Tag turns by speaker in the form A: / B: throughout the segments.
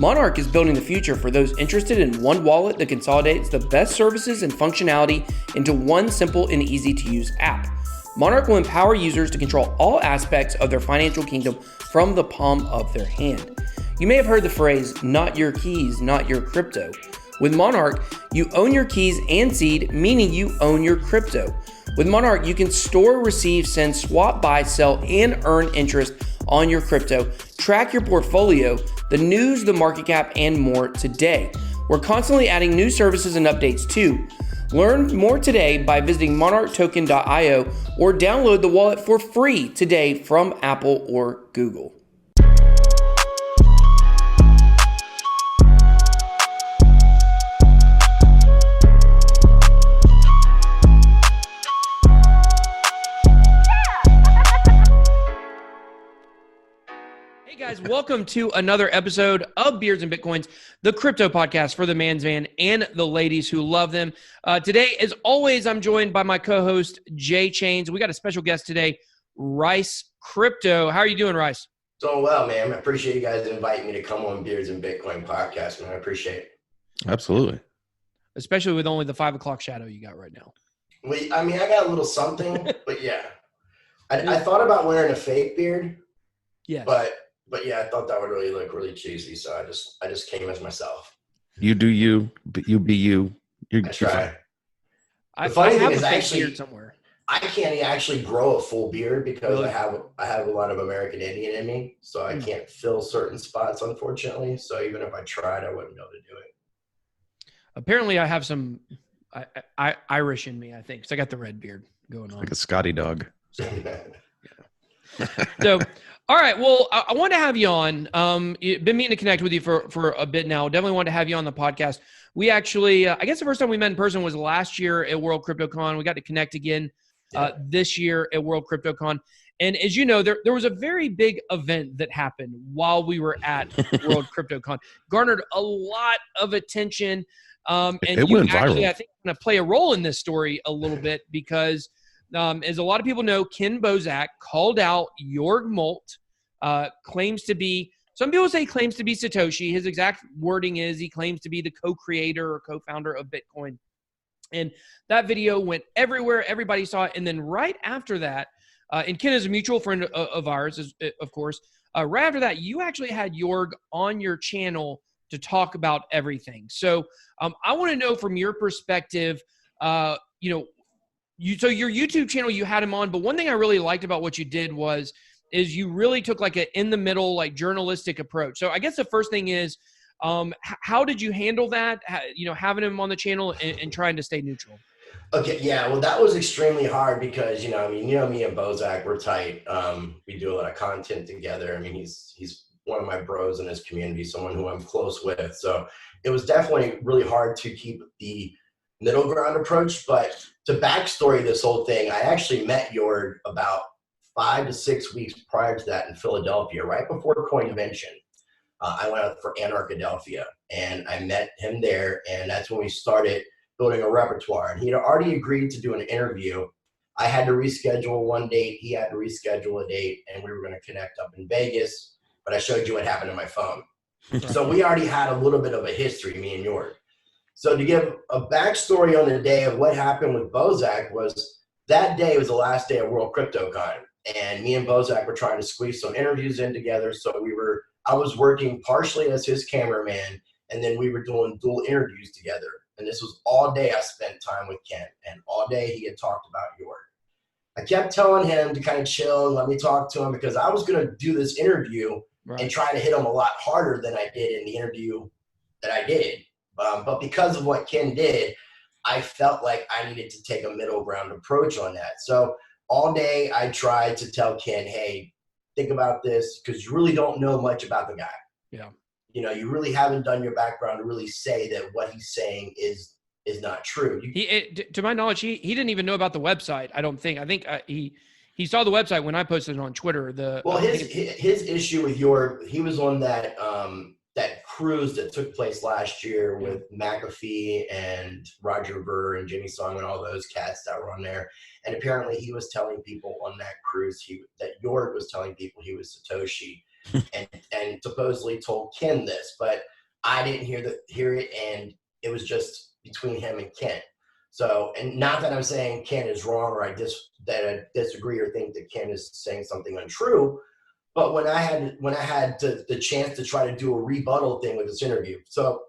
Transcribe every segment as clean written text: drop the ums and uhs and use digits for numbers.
A: Monarch is building the future for those interested in one wallet that consolidates the best services and functionality into one simple and easy-to-use app. Monarch will empower users to control all aspects of their financial kingdom from the palm of their hand. You may have heard the phrase, not your keys, not your crypto. With Monarch, you own your keys and seed, meaning you own your crypto. With Monarch, you can store, receive, send, swap, buy, sell, and earn interest on your crypto, track your portfolio, the news, the market cap, and more today. We're constantly adding new services and updates too. Learn more today by visiting monarchtoken.io or download the wallet for free today from Apple or Google. Guys, welcome to another episode of Beards and Bitcoins, the crypto podcast for the man's man and the ladies who love them. Today, as always, I'm joined by my co-host, JChains. We got a special guest today, Rice Crypto. How are you doing, Rice?
B: Doing well, man. I appreciate you guys inviting me to come on Beards and Bitcoin podcast, man. I appreciate it.
C: Absolutely.
A: Especially with only the 5 o'clock shadow you got right now.
B: I got a little something, but yeah. I thought about wearing a fake beard.
A: Yes.
B: But yeah, I thought that would really look really cheesy, so I just came as myself.
C: You do you, but you be you.
B: I try.
A: The funny thing is,
B: I can't actually grow a full beard because really? I have a lot of American Indian in me, so I can't fill certain spots, unfortunately. So even if I tried, I wouldn't be able to do it.
A: Apparently, I have some Irish in me, I think, because I got the red beard going on.
C: Like a Scotty dog.
A: So, all right. Well, I wanted to have you on. Been meaning to connect with you for a bit now. Definitely wanted to have you on the podcast. We actually, I guess the first time we met in person was last year at World CryptoCon. We got to connect again this year at World CryptoCon. And as you know, there was a very big event that happened while we were at World CryptoCon. Garnered a lot of attention. And
C: it
A: you
C: went
A: actually,
C: viral.
A: I think, going to play a role in this story a little bit because as a lot of people know, Ken Bozak called out Jorg Molt, claims to be, some people say claims to be Satoshi. His exact wording is he claims to be the co-creator or co-founder of Bitcoin. And that video went everywhere. Everybody saw it. And then right after that, and Ken is a mutual friend of ours, of course. Right after that, you actually had Jorg on your channel to talk about everything. So I want to know from your perspective, so your YouTube channel, you had him on, but one thing I really liked about what you did is you really took like a in the middle, like journalistic approach. So I guess the first thing is, how did you handle that? Having him on the channel and trying to stay neutral.
B: Okay. Yeah. Well, that was extremely hard because, me and Bozak, we're tight. We do a lot of content together. I mean, he's one of my bros in his community, someone who I'm close with. So it was definitely really hard to keep the middle ground approach, but to backstory this whole thing, I actually met Jorg about 5 to 6 weeks prior to that in Philadelphia, right before Coinvention. I went out for Anarchadelphia and I met him there, and that's when we started building a repertoire. And he had already agreed to do an interview. I had to reschedule one date, he had to reschedule a date, and we were going to connect up in Vegas, but I showed you what happened to my phone. So we already had a little bit of a history, me and Jorg. So to give a backstory on the day of what happened with Bozak was that day was the last day of World CryptoCon, and me and Bozak were trying to squeeze some interviews in together. So I was working partially as his cameraman, and then we were doing dual interviews together. And this was all day I spent time with Ken, and all day he had talked about Jorg. I kept telling him to kind of chill and let me talk to him because I was going to do this interview and try to hit him a lot harder than I did in the interview that I did. But because of what Ken did, I felt like I needed to take a middle ground approach on that. So all day I tried to tell Ken, hey, think about this because you really don't know much about the guy.
A: Yeah.
B: You really haven't done your background to really say that what he's saying is not true.
A: To my knowledge, he didn't even know about the website, I don't think. I think he saw the website when I posted it on Twitter.
B: His issue with he was on that that cruise that took place last year with McAfee and Roger Ver and Jimmy Song and all those cats that were on there. And apparently he was telling people on that cruise that Jorg was telling people he was Satoshi. and supposedly told Ken this, but I didn't hear it, and it was just between him and Ken. So, and not that I'm saying Ken is wrong or I disagree or think that Ken is saying something untrue, but when I had the chance to try to do a rebuttal thing with this interview, so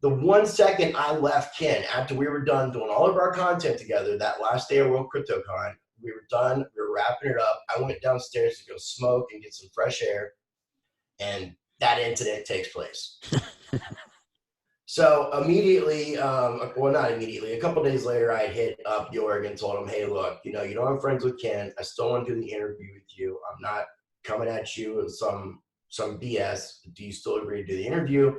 B: the 1 second I left Ken after we were done doing all of our content together, that last day of World CryptoCon, we were done, we were wrapping it up. I went downstairs to go smoke and get some fresh air, and that incident takes place. So immediately, well, not immediately, a couple days later, I hit up Jorg and told him, hey, look, you know I'm friends with Ken. I still want to do the interview with you. I'm not coming at you with some BS. Do you still agree to do the interview?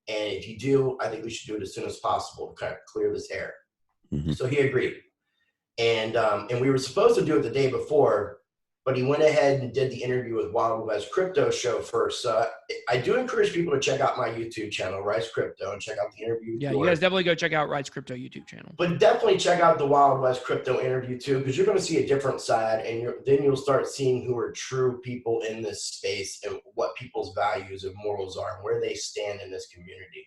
B: And if you do, I think we should do it as soon as possible to kind of clear this air. Mm-hmm. So he agreed. And we were supposed to do it the day before, but he went ahead and did the interview with Wild West Crypto Show first. So I do encourage people to check out my YouTube channel, Rise Crypto, and check out the interview.
A: Yeah, you guys definitely go check out Rise Crypto YouTube channel.
B: But definitely check out the Wild West Crypto interview too, because you're going to see a different side, and then you'll start seeing who are true people in this space and what people's values and morals are and where they stand in this community.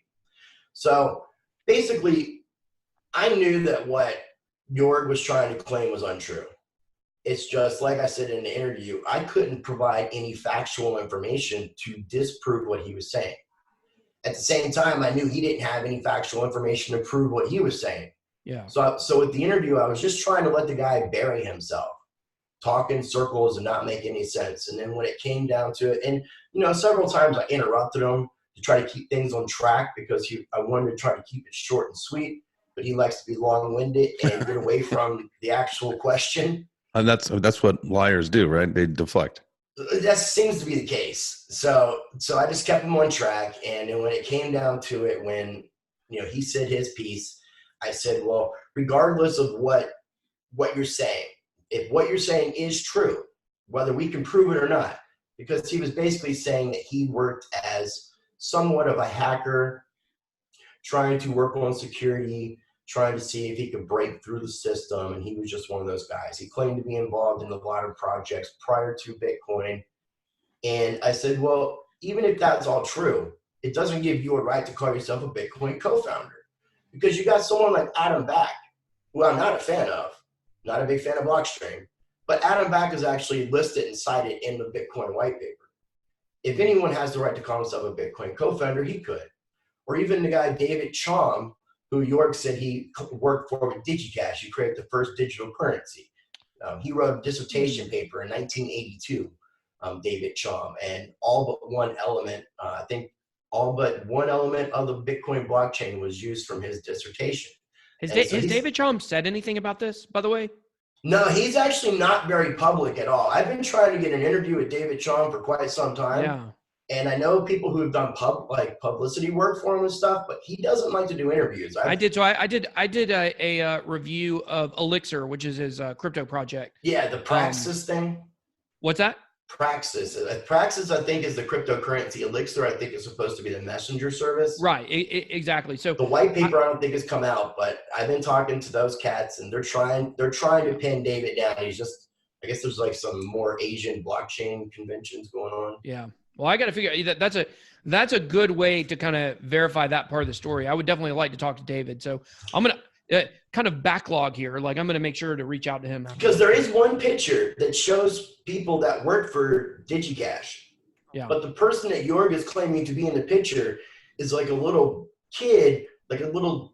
B: So basically, I knew that what Jorg was trying to claim was untrue. It's just, like I said in the interview, I couldn't provide any factual information to disprove what he was saying. At the same time, I knew he didn't have any factual information to prove what he was saying.
A: Yeah.
B: So with the interview, I was just trying to let the guy bury himself, talk in circles and not make any sense. And then when it came down to it, and, several times I interrupted him to try to keep things on track because I wanted to try to keep it short and sweet, but he likes to be long-winded and get away from the actual question.
C: And that's what liars do, right? They deflect.
B: That seems to be the case. So I just kept him on track. And then when it came down to it, when, he said his piece, I said, well, regardless of what you're saying, if what you're saying is true, whether we can prove it or not, because he was basically saying that he worked as somewhat of a hacker, trying to work on security, trying to see if he could break through the system, and he was just one of those guys. He claimed to be involved in a lot of projects prior to Bitcoin. And I said, well, even if that's all true, it doesn't give you a right to call yourself a Bitcoin co-founder, because you got someone like Adam Back, who I'm not a fan of, not a big fan of Blockstream, but Adam Back is actually listed and cited in the Bitcoin white paper. If anyone has the right to call himself a Bitcoin co-founder, he could. Or even the guy David Chom, who Jorg said he worked for with DigiCash. He created the first digital currency. He wrote a dissertation paper in 1982, David Chom, and all but one element, of the Bitcoin blockchain was used from his dissertation.
A: Has David Chom said anything about this, by the way?
B: No, he's actually not very public at all. I've been trying to get an interview with David Chom for quite some time.
A: Yeah.
B: And I know people who have done publicity work for him and stuff, but he doesn't like to do interviews.
A: I did a review of Elixir, which is his crypto project.
B: Yeah, the Praxis thing.
A: What's that?
B: Praxis. Praxis, I think, is the cryptocurrency. Elixir, I think, is supposed to be the messenger service.
A: Right. Exactly. So
B: the white paper, I don't think has come out, but I've been talking to those cats, and they're trying to pin David down. He's just, I guess there's like some more Asian blockchain conventions going on.
A: Yeah. Well, I got to figure that's a good way to kind of verify that part of the story. I would definitely like to talk to David. So I'm going to kind of backlog here. Like, I'm going to make sure to reach out to him.
B: Because there is one picture that shows people that work for DigiCash.
A: Yeah.
B: But the person that Jorg is claiming to be in the picture is like a little kid, like a little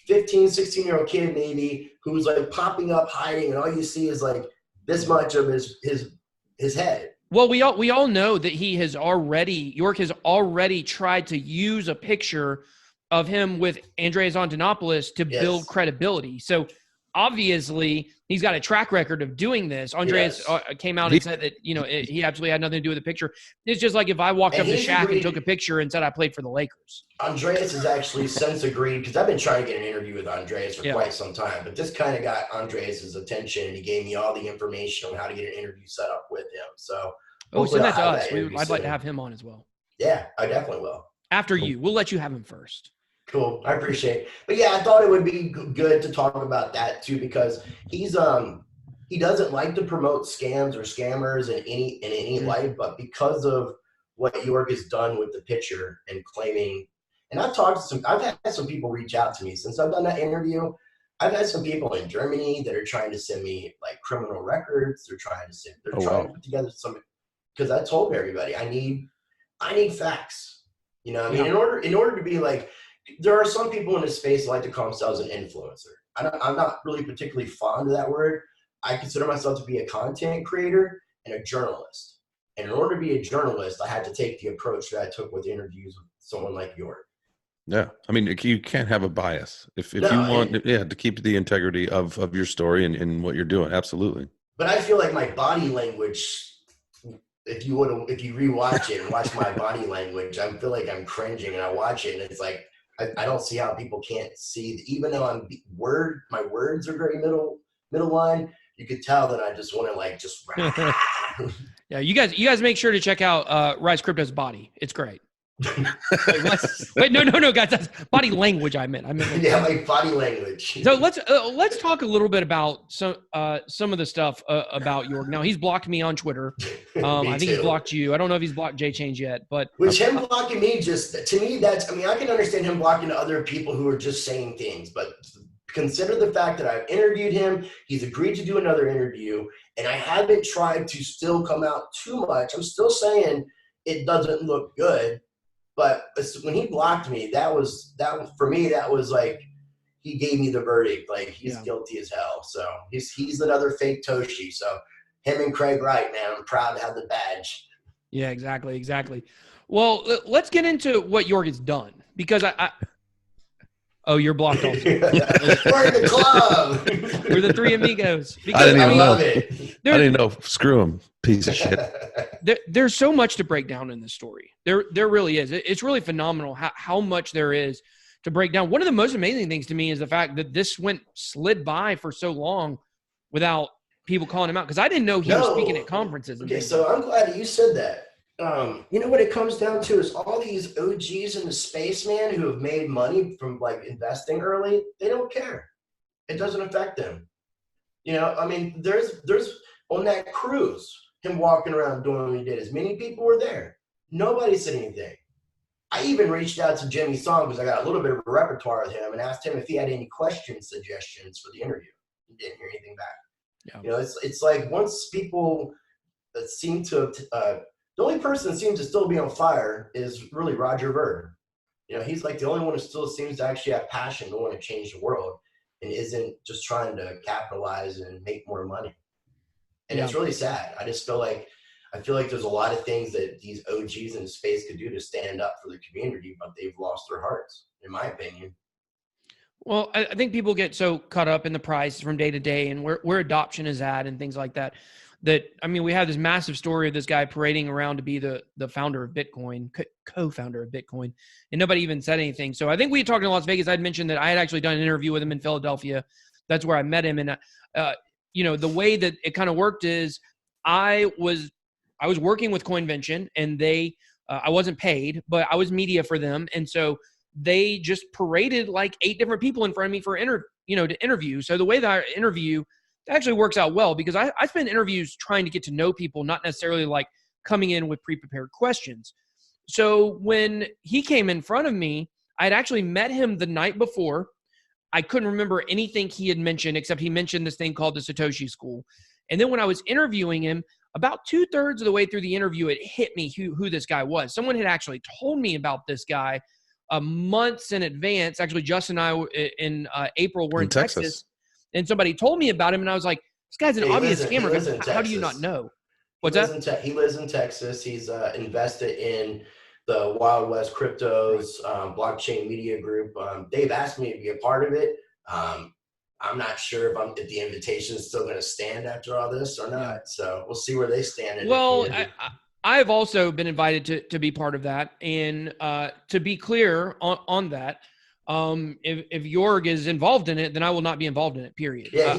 B: 15, 16-year-old kid maybe, who's like popping up, hiding, and all you see is like this much of his head.
A: Well, we all know that Jorg has already tried to use a picture of him with Andreas Antonopoulos to build credibility. So obviously he's got a track record of doing this. Andreas came out and said that, he absolutely had nothing to do with the picture. It's just like if I walked up to Shaq and took a picture and said I played for the Lakers.
B: Andreas has actually since agreed, because I've been trying to get an interview with Andreas for quite some time, but this kind of got Andreas's attention, and he gave me all the information on how to get an interview set up with him. So
A: send that to us. I'd like to have him on as well.
B: Yeah, I definitely will.
A: After you. We'll let you have him first.
B: Cool. I appreciate it. But yeah, I thought it would be good to talk about that too, because he doesn't like to promote scams or scammers in any light, but because of what York has done with the picture and claiming, and I've had some people reach out to me since I've done that interview. I've had some people in Germany that are trying to send me like criminal records. They're trying to put together some, because I told everybody I need facts. You know, I mean, in order to be like, there are some people in this space that like to call themselves an influencer. I'm not really particularly fond of that word. I consider myself to be a content creator and a journalist. And in order to be a journalist, I had to take the approach that I took with interviews with someone like York.
C: Yeah. I mean, you can't have a bias if you want to keep the integrity of your story and what you're doing. Absolutely.
B: But I feel like my body language, if you rewatch it and watch my body language, I feel like I'm cringing, and I watch it and it's like, I don't see how people can't see, even though my words are very middle line. You could tell that I just want to like just.
A: Yeah, you guys make sure to check out Rise Crypto's body. It's great. Wait, no, guys, that's body language. I meant.
B: Yeah, my body language.
A: So let's talk a little bit about some of the stuff about York. Now he's blocked me on Twitter. I think he's blocked you. I don't know if he's blocked JChains yet, but
B: which him blocking me, just to me, that's. I mean, I can understand him blocking other people who are just saying things, but consider the fact that I've interviewed him. He's agreed to do another interview, and I haven't tried to still come out too much. I'm still saying it doesn't look good. But when he blocked me, that was for me. That was like he gave me the verdict. Like he's guilty as hell. So he's another fake Toshi. So him and Craig Wright, man, I'm proud to have the badge.
A: Yeah, exactly. Well, let's get into what York has done, because oh, you're blocked also.
B: We're in the club.
A: We're the three amigos.
C: I didn't even know.
B: Love it.
C: I didn't know. Screw him, piece of shit.
A: There's so much to break down in this story. There really is. It's really phenomenal how much there is to break down. One of the most amazing things to me is the fact that this slid by for so long without people calling him out, because I didn't know he was speaking at conferences.
B: Okay, so I'm glad you said that. You know what it comes down to is all these OGs in the space, man, who have made money from like investing early. They don't care. It doesn't affect them. You know, I mean, there's on that cruise, him walking around doing what he did. As many people were there. Nobody said anything. I even reached out to Jimmy Song because I got a little bit of a repertoire with him and asked him if he had any suggestions for the interview. He didn't hear anything back. Yeah. You know, it's like once people that seem to the only person that seems to still be on fire is really Roger Ver. You know, he's like the only one who still seems to actually have passion to want to change the world and isn't just trying to capitalize and make more money. And it's really sad. I feel like there's a lot of things that these OGs in the space could do to stand up for the community, but they've lost their hearts, in my opinion.
A: Well, I think people get so caught up in the price from day to day and where adoption is at and things like that. I mean, we have this massive story of this guy parading around to be the founder of Bitcoin, co-founder of Bitcoin, and nobody even said anything. So I think we had talked in Las Vegas. I'd mentioned that I had actually done an interview with him in Philadelphia. That's where I met him. And, you know, the way that it kind of worked is I was working with Coinvention, and I wasn't paid, but I was media for them. And so they just paraded like 8 different people in front of me for to interview. So the way that I interview actually works out well, because I spend interviews trying to get to know people, not necessarily like coming in with pre-prepared questions. So when he came in front of me, I'd actually met him the night before. I couldn't remember anything he had mentioned, except he mentioned this thing called the Satoshi School. And then when I was interviewing him, about 2/3 of the way through the interview, it hit me who this guy was. Someone had actually told me about this guy months in advance. Actually, Justin and I in April were in Texas. And somebody told me about him, and I was like, this guy's an obvious scammer. How do you not know? What's that?
B: He lives in Texas. He's invested in the Wild West Cryptos blockchain media group. They've asked me to be a part of it. I'm not sure if the invitation is still going to stand after all this or not. Yeah. So we'll see where they stand.
A: Well, I've also been invited to be part of that. And to be clear on that, if Jorg is involved in it, then I will not be involved in it, period.
B: Yeah,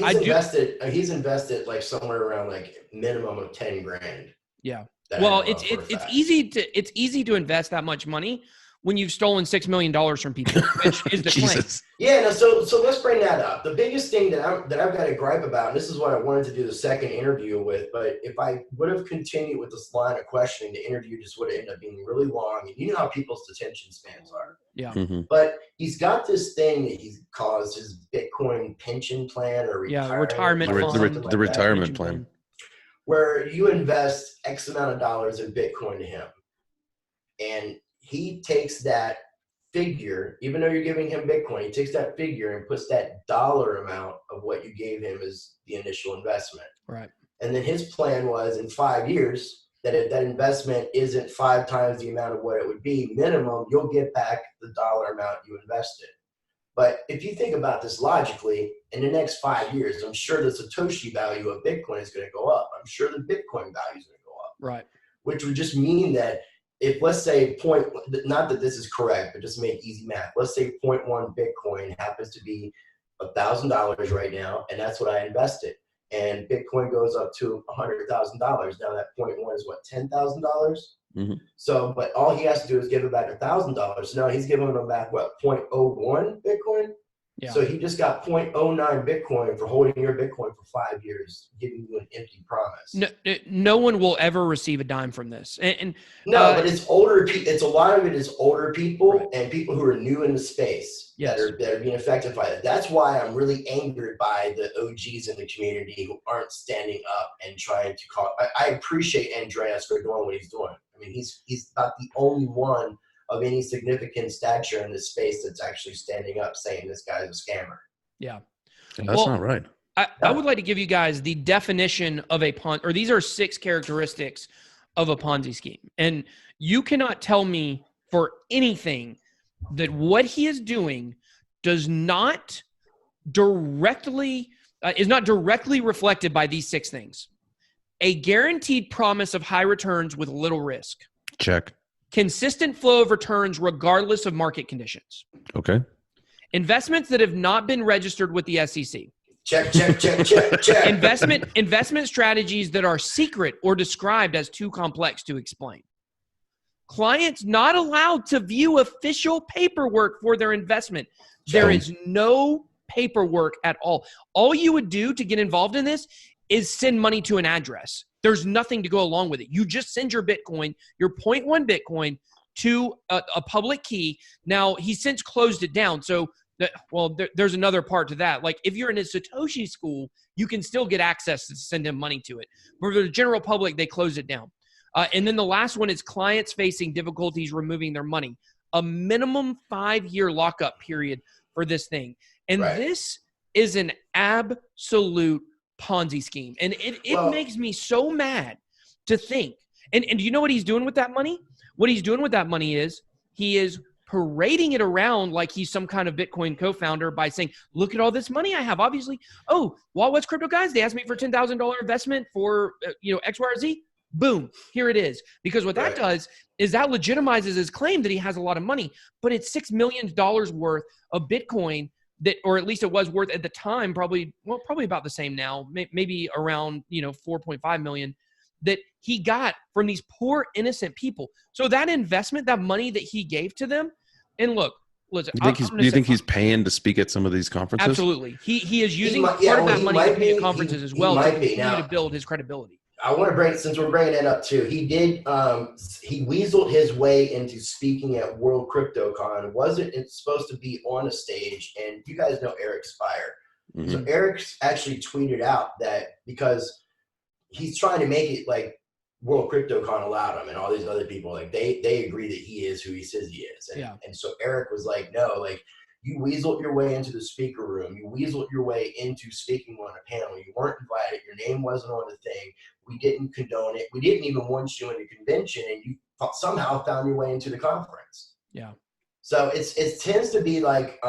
B: he's invested like somewhere around like minimum of 10 grand.
A: Yeah. Well, it's easy to invest that much money when you've stolen $6 million from people, which is the claim.
B: Yeah, no, so let's bring that up. The biggest thing that I've got to gripe about, and this is what I wanted to do the second interview with, but if I would have continued with this line of questioning, the interview just would have ended up being really long. And you know how people's attention spans are.
A: Yeah.
C: Mm-hmm.
B: But he's got this thing that he calls his Bitcoin pension plan or
A: retirement
C: the retirement plan,
B: where you invest X amount of dollars in Bitcoin to him. And he takes that figure, even though you're giving him Bitcoin, he takes that figure and puts that dollar amount of what you gave him as the initial investment.
A: Right.
B: And then his plan was in 5 years that if that investment isn't 5 times the amount of what it would be minimum, you'll get back the dollar amount you invested. But if you think about this logically, in the next 5 years, I'm sure the Satoshi value of Bitcoin is going to go up. I'm sure the Bitcoin value is going to go up.
A: Right.
B: Which would just mean that if, let's say, not that this is correct, but just make easy math. Let's say 0.1 Bitcoin happens to be $1,000 right now, and that's what I invested. And Bitcoin goes up to $100,000. Now that 0.1 is what, $10,000?
C: Mm-hmm.
B: So, but all he has to do is give it back $1,000. So now he's giving him back what, 0.01 Bitcoin?
A: Yeah.
B: So he just got 0.09 Bitcoin for holding your Bitcoin for 5 years, giving you an empty promise.
A: No one will ever receive a dime from this.
B: But it's older. It's a lot of it is older people
A: right.
B: and people who are new in the space that are being affected by it. That's why I'm really angered by the OGs in the community who aren't standing up and trying to call. I appreciate Andreas for doing what he's doing. I mean, he's not the only one of any significant stature in this space that's actually standing up saying this guy's a scammer.
A: Yeah.
C: That's not right.
A: I would like to give you guys the definition of a Ponzi, or these are 6 characteristics of a Ponzi scheme. And you cannot tell me for anything that what he is doing does not directly, is not directly reflected by these 6 things. A guaranteed promise of high returns with little risk.
C: Check.
A: Consistent flow of returns regardless of market conditions.
C: Okay.
A: Investments that have not been registered with the SEC.
B: Check.
A: Investment strategies that are secret or described as too complex to explain. Clients not allowed to view official paperwork for their investment. There is no paperwork at all. All you would do to get involved in this is send money to an address. There's nothing to go along with it. You just send your Bitcoin, your 0.1 Bitcoin, to a public key. Now, he's since closed it down. So, there's another part to that. Like, if you're in a Satoshi school, you can still get access to send him money to it. For the general public, they closed it down. And then the last one is clients facing difficulties removing their money. A minimum 5-year lockup period for this thing. And this is an absolute Ponzi scheme. And it makes me so mad to think. And do you know what he's doing with that money? What he's doing with that money is he is parading it around like he's some kind of Bitcoin co-founder by saying, look at all this money I have. Obviously, Wild West Crypto Guys, they asked me for $10,000 investment for, X, Y, or Z. Boom, here it is. Because what that does is that legitimizes his claim that he has a lot of money, but it's $6 million worth of Bitcoin that, or at least it was worth at the time, probably about the same now, maybe around, 4.5 million that he got from these poor, innocent people. So that investment, that money that he gave to them, and listen,
C: do you think he's paying to speak at some of these conferences?
A: Absolutely. He is using part of that money to pay at conferences as well to continue to build his credibility.
B: I want to since we're bringing that up too, he did, he weaseled his way into speaking at World CryptoCon. Wasn't it supposed to be on a stage? And you guys know Eric Spire. Mm-hmm. So Eric actually tweeted out that because he's trying to make it like World CryptoCon allowed him and all these other people, like they agree that he is who he says he is. And so Eric was like, no, like you weaseled your way into the speaker room. You weaseled your way into speaking on a panel. You weren't invited. Your name wasn't on the thing. We didn't condone it. We didn't even want you in the convention, and you somehow found your way into the conference.
A: Yeah.
B: So it tends to be like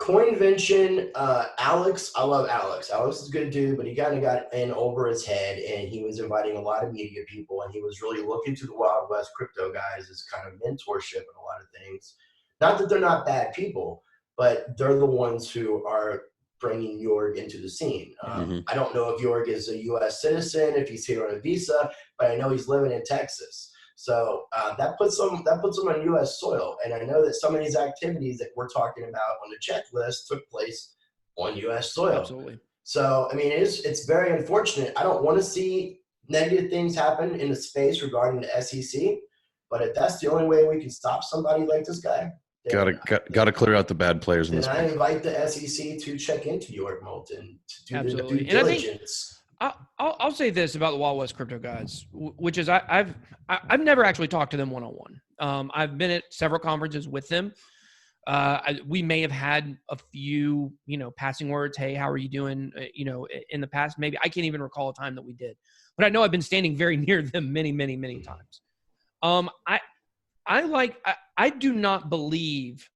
B: Coinvention. Alex, I love Alex. Alex is a good dude, but he kind of got in over his head, and he was inviting a lot of media people, and he was really looking to the Wild West crypto guys as kind of mentorship and a lot of things. Not that they're not bad people, but they're the ones who are bringing Jorg into the scene. I don't know if Jorg is a U.S. citizen, if he's here on a visa, but I know he's living in Texas. So that puts them on U.S. soil. And I know that some of these activities that we're talking about on the checklist took place on U.S. soil.
A: Absolutely.
B: So, I mean, it's very unfortunate. I don't want to see negative things happen in the space regarding the SEC, but if that's the only way we can stop somebody like this guy,
C: Gotta clear out the bad players in
B: then
C: this
B: I
C: space.
B: invite the SEC to check into York Molten to do
A: Absolutely.
B: the due
A: And I think
B: diligence.
A: I'll say this about the Wild West crypto guys, which is I've never actually talked to them one-on-one. I've been at several conferences with them. We may have had a few, passing words. Hey, how are you doing? In the past, maybe I can't even recall a time that we did, but I know I've been standing very near them many, many, many times. I do not believe.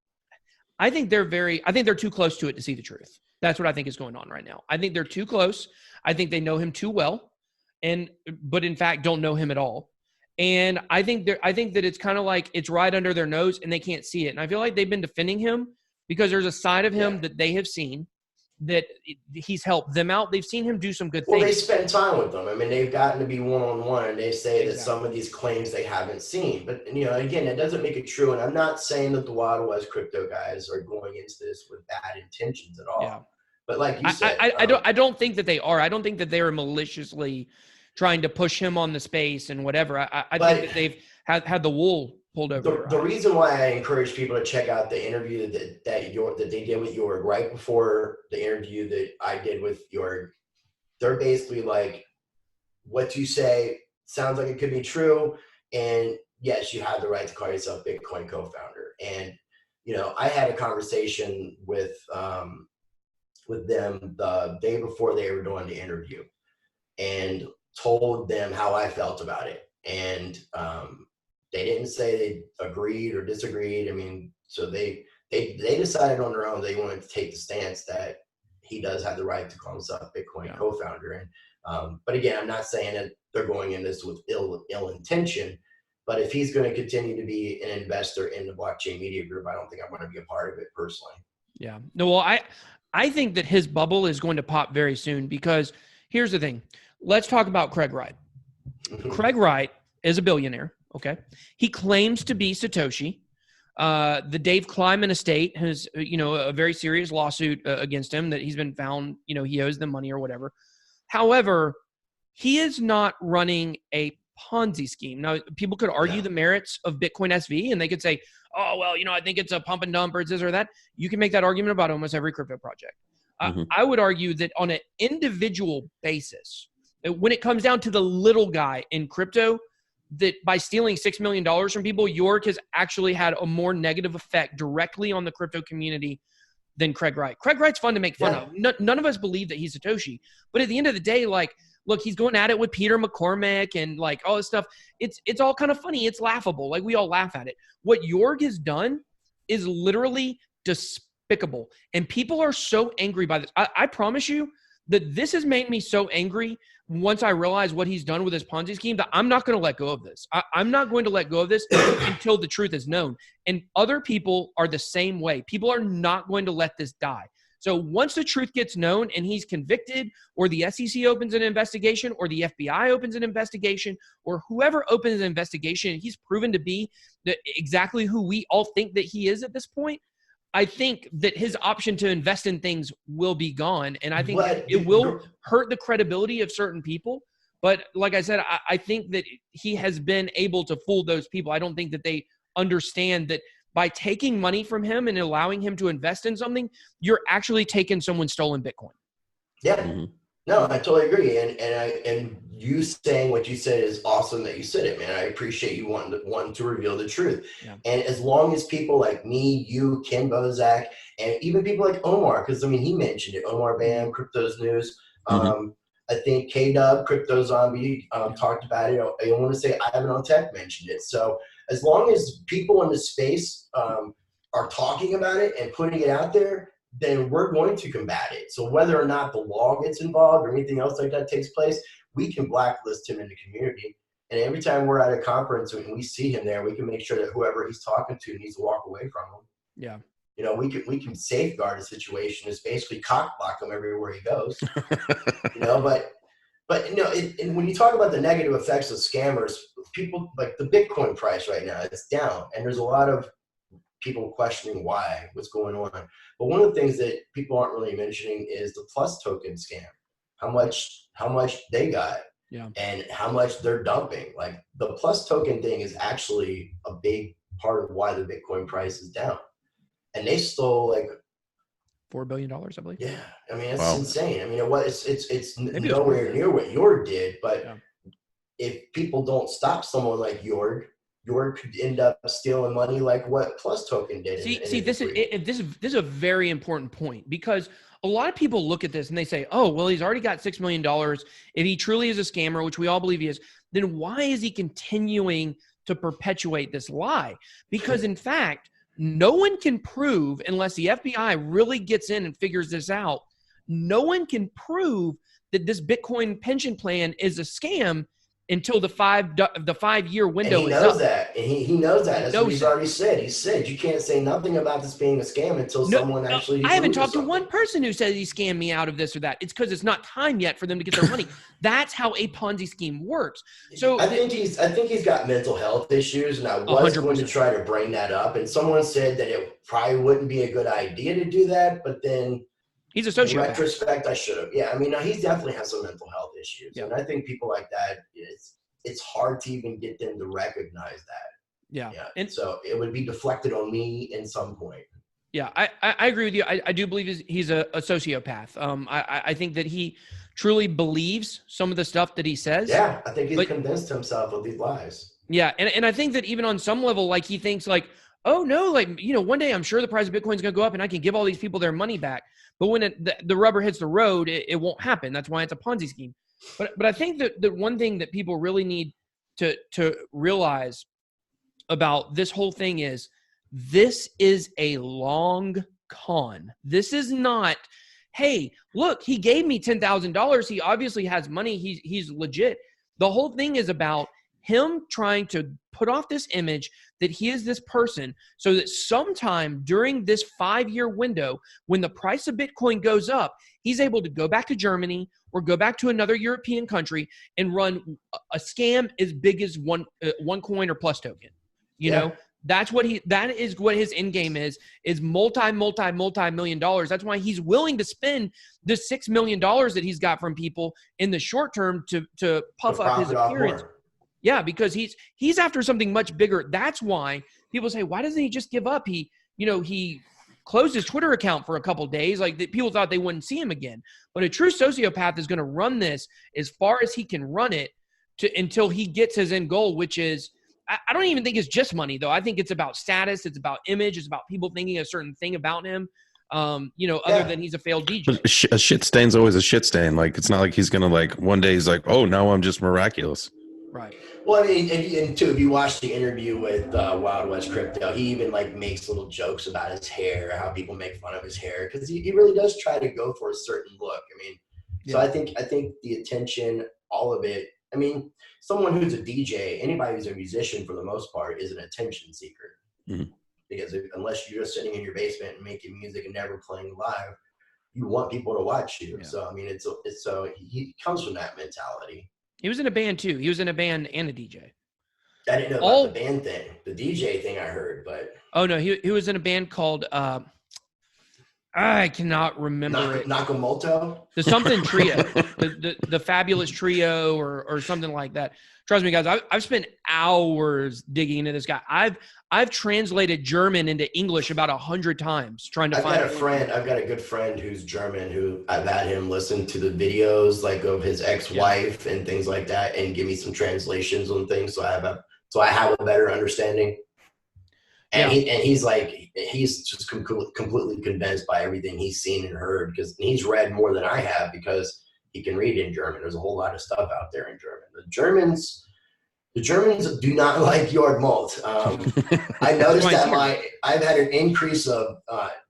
A: I think they're too close to it to see the truth. That's what I think is going on right now. I think they're too close. I think they know him too well, but in fact don't know him at all. And I think that it's kind of like it's right under their nose and they can't see it. And I feel like they've been defending him because there's a side of him that they have seen that he's helped them out. They've seen him do some good things.
B: Well, they spend time with them. I mean, they've gotten to be one-on-one, and they say that some of these claims they haven't seen. But, again, that doesn't make it true. And I'm not saying that the Wild West crypto guys are going into this with bad intentions at all.
A: Yeah.
B: But like you said,
A: I don't think that they are. I don't think that they are maliciously trying to push him on the space and whatever. I think that they've had the wool pulled over.
B: The reason why I encourage people to check out the interview that they did with Jorg right before the interview that I did with Jorg, they're basically like, what you say sounds like it could be true, and yes, you have the right to call yourself Bitcoin co-founder. And I had a conversation with them the day before they were doing the interview, and told them how I felt about it, and they didn't say they agreed or disagreed. I mean, so they decided on their own they wanted to take the stance that he does have the right to call himself Bitcoin co-founder. And but again, I'm not saying that they're going in this with ill intention, but if he's going to continue to be an investor in the blockchain media group, I don't think I want to be a part of it personally. Yeah.
A: No, well, I think that his bubble is going to pop very soon because here's the thing. Let's talk about Craig Wright. Craig Wright is a billionaire. Okay. He claims to be Satoshi. The Dave Kleiman estate has, a very serious lawsuit against him that he's been found, he owes them money or whatever. However, he is not running a Ponzi scheme. Now, people could argue the merits of Bitcoin SV, and they could say, oh, well, I think it's a pump and dump or it's this or that. You can make that argument about almost every crypto project. I would argue that on an individual basis, when it comes down to the little guy in crypto, that by stealing $6 million from people, Jorg has actually had a more negative effect directly on the crypto community than Craig Wright. Craig Wright's fun to make fun of. None of us believe that he's Satoshi. But at the end of the day, look, he's going at it with Peter McCormack and all this stuff. It's all kind of funny. It's laughable. We all laugh at it. What Jorg has done is literally despicable. And people are so angry by this. I promise you that this has made me so angry once I realize what he's done with his Ponzi scheme that I'm not going to let go of this. I'm not going to let go of this until the truth is known. And other people are the same way. People are not going to let this die. So once the truth gets known and he's convicted, or the SEC opens an investigation, or the FBI opens an investigation, or whoever opens an investigation, he's proven to be exactly who we all think that he is at this point, I think that his option to invest in things will be gone. And I think it will hurt the credibility of certain people. But like I said, I think that he has been able to fool those people. I don't think that they understand that by taking money from him and allowing him to invest in something, you're actually taking someone's stolen Bitcoin.
B: Yeah. No, I totally agree. And you saying what you said is awesome that you said it, man. I appreciate you wanting to reveal the truth. Yeah. And as long as people like me, you, Ken Bozak, and even people like Omar, because he mentioned it, Omar Bam, Crypto's News. I think K-Dub, Crypto Zombie, talked about it. I want to say Ivan on Tech mentioned it. So as long as people in the space are talking about it and putting it out there, then we're going to combat it. So whether or not the law gets involved or anything else like that takes place, we can blacklist him in the community. And every time we're at a conference and we see him there, we can make sure that whoever he's talking to needs to walk away from him.
A: Yeah.
B: We can safeguard a situation is basically cock block him everywhere he goes. But But and when you talk about the negative effects of scammers, people like the Bitcoin price right now, it's down, and there's a lot of people questioning what's going on. But one of the things that people aren't really mentioning is the Plus token scam. How much they got, and how much they're dumping. Like the Plus token thing is actually a big part of why the Bitcoin price is down, and they stole like
A: $4 billion, I believe.
B: Yeah, I mean it's insane. I mean it's
A: Maybe
B: nowhere near what Yorg did, but if people don't stop someone like Yorg could end up stealing money like what Plus Token did.
A: This is a very important point, because a lot of people look at this and they say, oh, well, he's already got $6 million. If he truly is a scammer, which we all believe he is, then why is he continuing to perpetuate this lie? Because in fact, no one can prove, unless the FBI really gets in and figures this out, no one can prove that this Bitcoin pension plan is a scam until the 5-year window
B: is up. He knows that. And he knows that. That's what he's already said. He said, you can't say nothing about this being a scam until someone actually.
A: I haven't talked to one person who says he scammed me out of this or that. It's because it's not time yet for them to get their money. That's how a Ponzi scheme works. So
B: I think he's got mental health issues, and I was 100%. Going to try to bring that up. And someone said that it probably wouldn't be a good idea to do that, but then
A: he's a sociopath.
B: In retrospect, I should have. Yeah, I mean, he definitely has some mental health issues, and I think people like that, it's hard to even get them to recognize that.
A: Yeah.
B: And so it would be deflected on me in some point.
A: Yeah, I agree with you. I do believe he's a sociopath. I think that he truly believes some of the stuff that he says.
B: Yeah, I think he's convinced himself of these lies.
A: Yeah, and I think that even on some level, like he thinks like, oh no, like, one day I'm sure the price of Bitcoin is going to go up and I can give all these people their money back. But when the rubber hits the road, it won't happen. That's why it's a Ponzi scheme. But I think that the one thing that people really need to realize about this whole thing is this is a long con. This is not, hey, look, he gave me $10,000. He obviously has money. He's legit. The whole thing is about him trying to put off this image that he is this person so that sometime during this 5-year window, when the price of Bitcoin goes up, he's able to go back to Germany or go back to another European country and run a scam as big as one coin or Plus token. You know, that is what his end game is multi-million dollars. That's why he's willing to spend the $6 million that he's got from people in the short term to puff up his appearance. Yeah, because he's after something much bigger. That's why people say, why doesn't he just give up? He closed his Twitter account for a couple of days. Like people thought they wouldn't see him again. But a true sociopath is going to run this as far as he can run it until he gets his end goal, which is, I don't even think it's just money, though. I think it's about status. It's about image. It's about people thinking a certain thing about him, other than he's a failed DJ.
C: But a shit stain's always a shit stain. Like, it's not like he's going to, like, one day he's like, oh, now I'm just miraculous.
A: Right.
B: Well, I mean, and too, if you watch the interview with Wild West Crypto, he even, like, makes little jokes about his hair, how people make fun of his hair, because he really does try to go for a certain look. I mean, so I think the attention, all of it, I mean, someone who's a DJ, anybody who's a musician for the most part is an attention seeker. Mm-hmm. Because unless you're just sitting in your basement and making music and never playing live, you want people to watch you. Yeah. So, I mean, it's so he comes from that mentality.
A: He was in a band too. He was in a band and a DJ.
B: I didn't know about the band thing. The DJ thing I heard, but.
A: Oh, no, he was in a band called, I cannot remember it.
B: Nakamoto?
A: The something trio, the fabulous trio or something like that. Trust me, guys, I've spent hours digging into this guy. I've translated German into English about 100 times trying to find.
B: I've got a good friend who's German who I've had him listen to the videos like of his ex-wife and things like that and give me some translations on things so I have a better understanding. And he's just completely convinced by everything he's seen and heard because he's read more than I have because he can read in German. There's a whole lot of stuff out there in German. The Germans do not like Jörg Molt. I noticed that I've had an increase of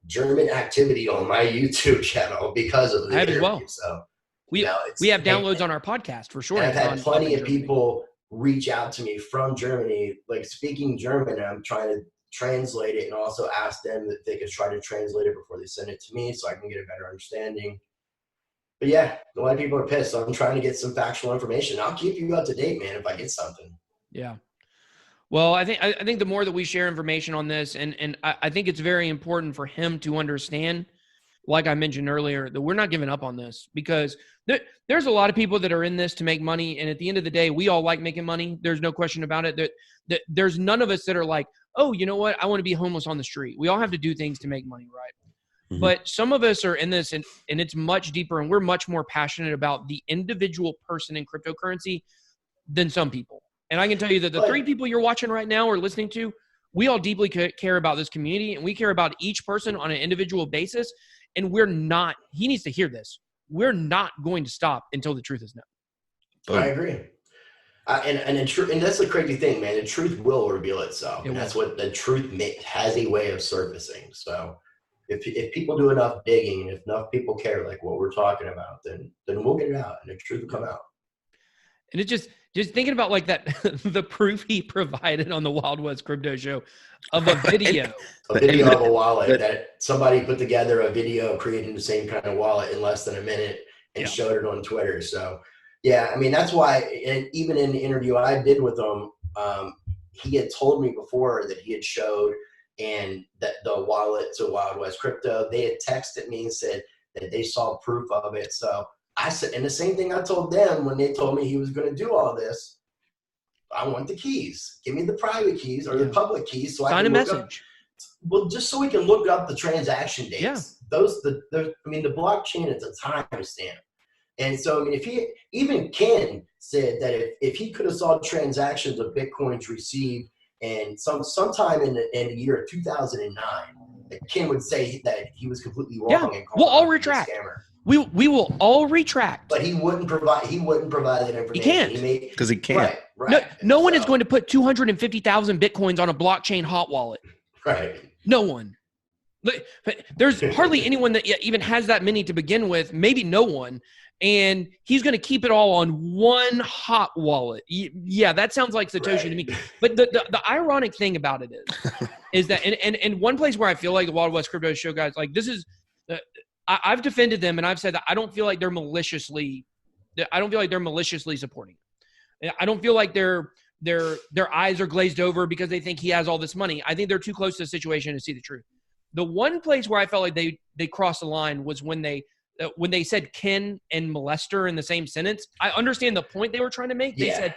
B: German activity on my YouTube channel because of the interview.
A: Well. So we have downloads on our podcast for sure.
B: I've had plenty of people reach out to me from Germany, like speaking German, and I'm trying to translate it and also ask them if they could try to translate it before they send it to me so I can get a better understanding. but yeah, a lot of people are pissed. So I'm trying to get some factual information. I'll keep you up to date, man, if I get something.
A: Yeah. Well, I think the more that we share information on this, and I think it's very important for him to understand, like I mentioned earlier, that we're not giving up on this, because there's a lot of people that are in this to make money. And at the end of the day, we all like making money. There's no question about it. That there's none of us that are like, oh, you know what? I want to be homeless on the street. We all have to do things to make money, right? Mm-hmm. But some of us are in this, and it's much deeper, and we're much more passionate about the individual person in cryptocurrency than some people. And I can tell you that the three people you're watching right now or listening to, we all deeply care about this community, and we care about each person on an individual basis. And he needs to hear this. We're not going to stop until the truth is known.
B: I agree. And that's the crazy thing, man. The truth will reveal itself. And that's what the truth has a way of surfacing. So if people do enough digging, and if enough people care like what we're talking about, then we'll get it out and the truth will come out.
A: And it's just thinking about like that, the proof he provided on the Wild West Crypto Show of a video.
B: A video of a wallet that somebody put together, a video creating the same kind of wallet in less than a minute and showed it on Twitter. So, yeah, I mean, that's why, and even in the interview I did with him, he had told me before that he had showed and that the wallet to Wild West Crypto, they had texted me and said that they saw proof of it. So I said, and the same thing I told them when they told me he was going to do all this, I want the keys. Give me the private keys or the public keys. So
A: sign
B: I can
A: a
B: look
A: message.
B: Just so we can look up the transaction dates.
A: Yeah.
B: The blockchain is a timestamp. And so, I mean, even Ken said that if he could have saw transactions of Bitcoins received and sometime in the year of 2009, that Ken would say that he was completely wrong.
A: Yeah, we'll all retract. We will all retract.
B: But he wouldn't provide that information.
A: He can't.
C: Because he can't.
B: Right.
A: No one is going to put 250,000 Bitcoins on a blockchain hot wallet.
B: Right.
A: No one. There's hardly anyone that even has that many to begin with, maybe no one. And he's going to keep it all on one hot wallet. Yeah, that sounds like Satoshi to me. But the ironic thing about it is that, and one place where I feel like the Wild West Crypto Show guys, like this is, I've defended them and I've said that I don't feel like they're maliciously supporting it. I don't feel like their eyes are glazed over because they think he has all this money. I think they're too close to the situation to see the truth. The one place where I felt like they crossed the line was when they said Ken and molester in the same sentence. I understand the point they were trying to make. They said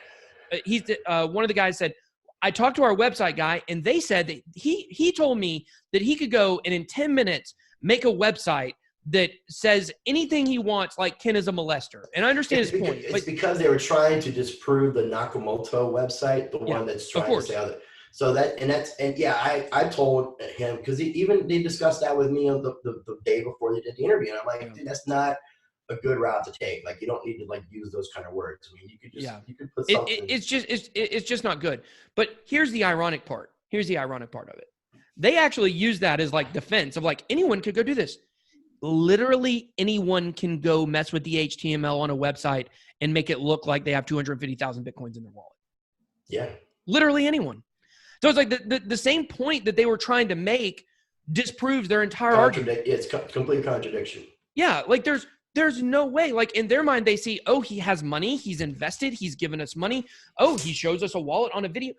A: one of the guys said, I talked to our website guy and they said that he told me that he could go and in 10 minutes make a website that says anything he wants, like Ken is a molester. And I understand his point.
B: It's because they were trying to disprove the Nakamoto website, the one that's trying to say other. So I told him, because they discussed that with me on the day before they did the interview. And I'm like, dude, that's not a good route to take. Like, you don't need to like use those kind of words. I mean, you could just, you could put something.
A: It's just not good. But here's the ironic part. Here's the ironic part of it. They actually use that as like defense of like, anyone could go do this. Literally anyone can go mess with the HTML on a website and make it look like they have 250,000 Bitcoins in their wallet.
B: Yeah. Literally anyone.
A: So it's like the same point that they were trying to make disproves their entire argument.
B: It's complete contradiction.
A: Yeah, like there's no way. Like in their mind, they see, oh, he has money, he's invested, he's given us money. Oh, he shows us a wallet on a video.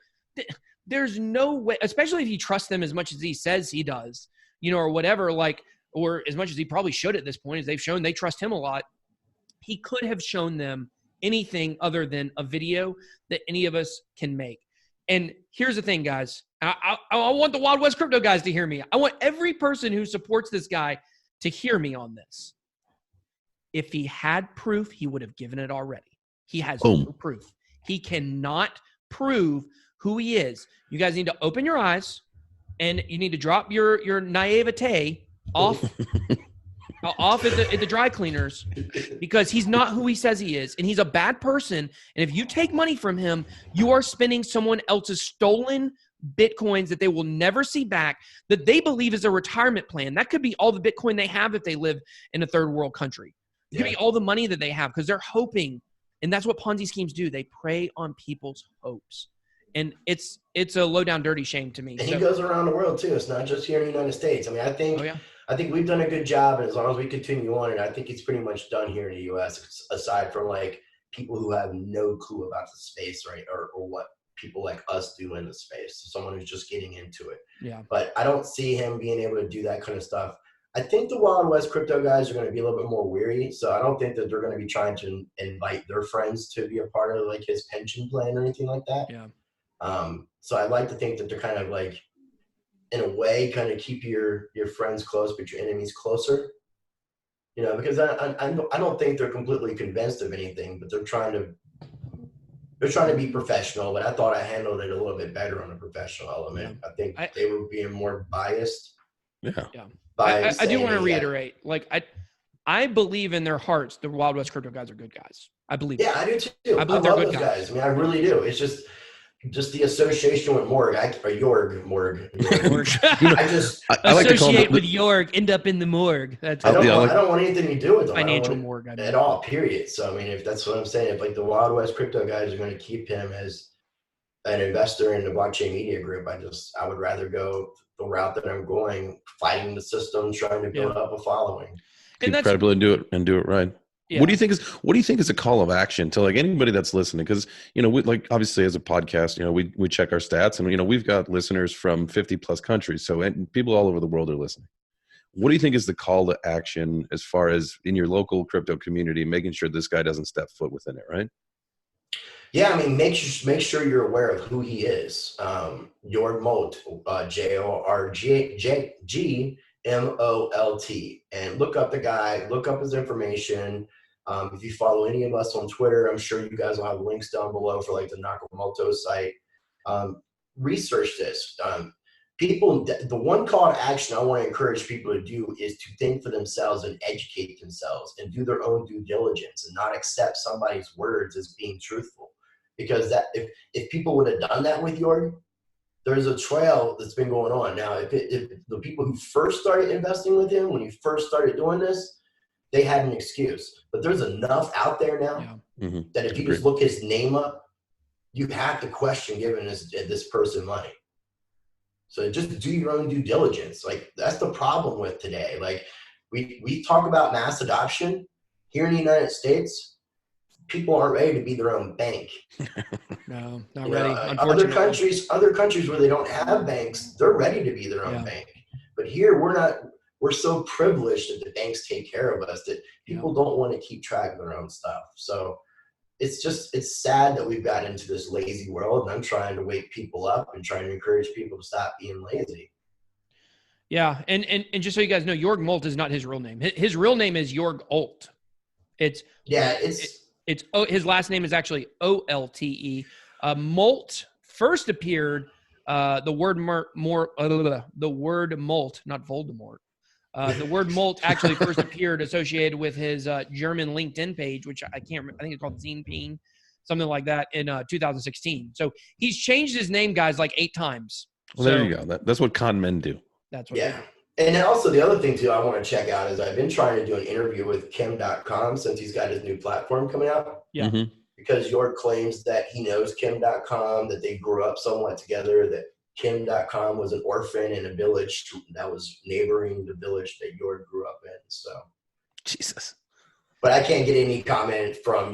A: There's no way, especially if he trusts them as much as he says he does, or whatever, like, or as much as he probably should at this point, as they've shown they trust him a lot. He could have shown them anything other than a video that any of us can make. And here's the thing, guys. I want the Wild West Crypto guys to hear me. I want every person who supports this guy to hear me on this. If he had proof, he would have given it already. He has no proof. He cannot prove who he is. You guys need to open your eyes, and you need to drop your naivete off at the dry cleaners, because he's not who he says he is, and he's a bad person. And if you take money from him, you are spending someone else's stolen Bitcoins that they will never see back, that they believe is a retirement plan. That could be all the Bitcoin they have if they live in a third world country. It could be all the money that they have, because they're hoping, and that's what Ponzi schemes do. They prey on people's hopes. And it's a low down dirty shame to me.
B: And he goes around the world too. It's not just here in the United States. I mean, I think I think we've done a good job, and as long as we continue on, and I think it's pretty much done here in the U.S. Aside from like people who have no clue about the space, right, or what people like us do in the space. Someone who's just getting into it.
A: Yeah.
B: But I don't see him being able to do that kind of stuff. I think the Wild West crypto guys are going to be a little bit more weary, so I don't think that they're going to be trying to invite their friends to be a part of like his pension plan or anything like that.
A: Yeah.
B: So I'd like to think that they're kind of like, in a way, kind of keep your friends close, but your enemies closer. You know, because I don't think they're completely convinced of anything, but they're trying to be professional. But I thought I handled it a little bit better on a professional element. Yeah. I think they were being more biased.
A: Yeah. I do want to reiterate, like I believe in their hearts the Wild West crypto guys are good guys. I believe.
B: Yeah, I do too. I believe they're good guys. I mean, I really do. It's just the association with Morg, Morg. I just
A: I like associate with Jorg, end up in the morgue. That's
B: I don't want anything to do with them.
A: Financial morgue
B: at all. Period. So I mean, if that's what I'm saying, if like the Wild West crypto guys are going to keep him as an investor in the blockchain media group, I would rather go the route that I'm going, fighting the system, trying to build up a following.
C: Keep credibility and do it right. Yeah. What do you think is a call of action to like anybody that's listening? Because, you know, we like obviously as a podcast, you know, we check our stats and, you know, we've got listeners from 50 plus countries. So and people all over the world are listening. What do you think is the call to action as far as in your local crypto community, making sure this guy doesn't step foot within it, right?
B: Yeah, I mean, make sure you're aware of who he is. Jorg Molt, JORGMOLT, and look up the guy, look up his information. If you follow any of us on Twitter, I'm sure you guys will have links down below for like the Nakamoto site. Research this. The one call to action I want to encourage people to do is to think for themselves and educate themselves and do their own due diligence and not accept somebody's words as being truthful. Because that if people would have done that with Jorg, there's a trail that's been going on. Now, if the people who first started investing with him, when he first started doing this, they had an excuse. But there's enough out there now that if you just look his name up, you have to question giving this person money. So just do your own due diligence. Like, that's the problem with today. Like, we talk about mass adoption here in the United States. People aren't ready to be their own bank.
A: No, not ready.
B: Other countries where they don't have banks, they're ready to be their own bank. But here we're not. We're so privileged that the banks take care of us that people don't want to keep track of their own stuff. So it's sad that we've got into this lazy world, and I'm trying to wake people up and trying to encourage people to stop being lazy.
A: Yeah, and just so you guys know, Jorg Molt is not his real name. His real name is Jorg Olt. His last name is actually OLTE. Molt first appeared. The word Molt, not Voldemort. The word Molt actually first appeared associated with his German LinkedIn page, which I can't remember. I think it's called Zinping, something like that, in 2016. So he's changed his name, guys, like 8 times.
C: Well, there you go. That's what con men do.
A: That's what.
B: Yeah. And then also the other thing too I want to check out is I've been trying to do an interview with Kim.com since he's got his new platform coming out.
A: Yeah. Mm-hmm.
B: Because Jorg claims that he knows Kim.com, that they grew up somewhat together, that Kim.com was an orphan in a village that was neighboring the village that Jorg grew up in. So,
C: Jesus.
B: But I can't get any comment from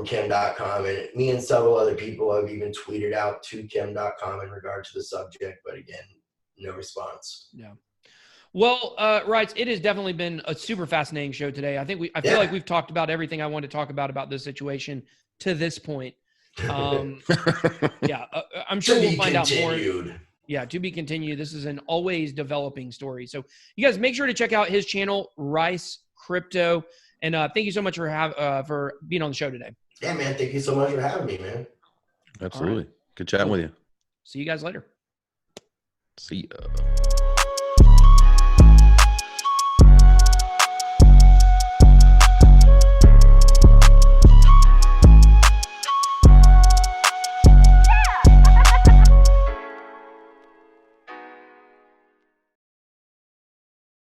B: Kim.com, and me and several other people have even tweeted out to Kim.com in regard to the subject. But again, no response.
A: Yeah. Well, Rights, it has definitely been a super fascinating show today. I feel like we've talked about everything I wanted to talk about this situation to this point. I'm sure we'll find out more. Yeah, to be continued. This is an always developing story. So you guys make sure to check out his channel, Rice Crypto. And thank you so much for being on the show today.
B: Yeah, man. Thank you so much for having me, man.
C: Absolutely. Right. Good chatting with you.
A: See you guys later.
C: See ya.